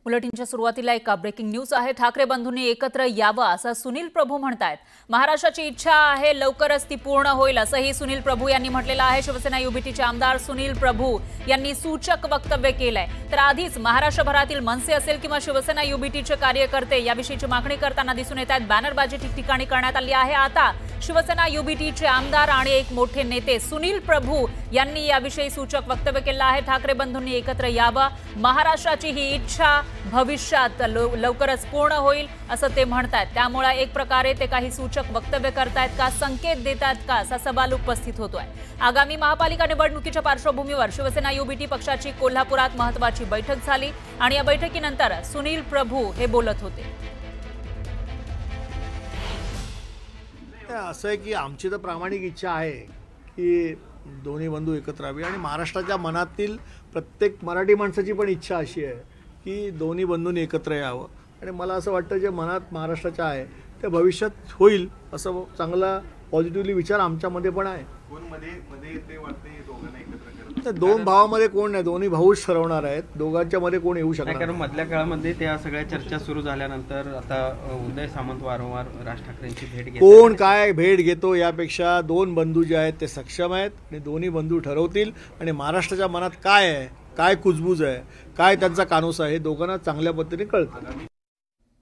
बुलेटिनच्या सुरुवातीला एक breaking news आहे। ठाकरे बंधूंनी एकत्र यावं असं सुनील प्रभू म्हणतायत। महाराष्ट्राची इच्छा आहे, लवकरच ती पूर्ण होईल असंही सुनील प्रभू यांनी म्हटलेलं आहे। शिवसेना युबीटीचे आमदार सुनील प्रभू यांनी सूचक वक्तव्य केलंय। तर आधीच महाराष्ट्रभरातील मनसे असेल किंवा शिवसेना युबीटीचे कार्यकर्ते याविषयीची मागणी करताना दिसून येत आहेत। बॅनरबाजी ठिकठिकाणी करण्यात आली आहे। आता शिवसेना युबीटीचे आमदार आणि एक मोठे नेते सुनील प्रभू यांनी याविषयी सूचक वक्तव्य केलं आहे। ठाकरे बंधूंनी एकत्र यावं, महाराष्ट्राची ही इच्छा भविष्यात लवकरच पूर्ण होईल असं ते म्हणतात। त्यामुळे एक प्रकारे ते काही सूचक वक्तव्य करतायत का, संकेत देतात का असा सवाल उपस्थित होतोय। आगामी महापालिका निवडणुकीच्या पार्श्वभूमीवर शिवसेना युबीटी पक्षाची कोल्हापुरात महत्त्वाची बैठक झाली आणि या बैठकीनंतर सुनील प्रभू हे बोलत होते। असं आहे की आमची तर प्रामाणिक इच्छा आहे की दोन्ही बंधू एकत्र यावे आणि महाराष्ट्राच्या मनातील प्रत्येक मराठी माणसाची पण इच्छा अशी आहे की दोन्ही बंधूंनी एकत्र यावं आणि मला असं वाटतं जे मनात महाराष्ट्राच्या आहे ते भविष्यात होईल असं चांगला पॉझिटिव्हली विचार आमच्यामध्ये पण आहे। कोण मध्ये ते वाटते दोघांना एकत्र करतात? दोन भावामध्ये कोण नाही, दोन्ही भाऊच ठरवणार आहेत, दोघांच्या मध्ये कोण येऊ शकणार कारण मधल्या काळामध्ये त्या सगळ्या चर्चा सुरू झाल्यानंतर आता उदय सामंत वारंवार राज ठाकरेंची भेट घेतात। कोण काय भेट घेतो यापेक्षा दोन बंधू जे आहेत ते सक्षम आहेत आणि दोन्ही बंधू ठरवतील आणि महाराष्ट्राच्या मनात काय आहे, काय कुजबूज आहे, काय त्यांचा कानूस आहे हे दोघांना चांगल्या पद्धतीने कळतं।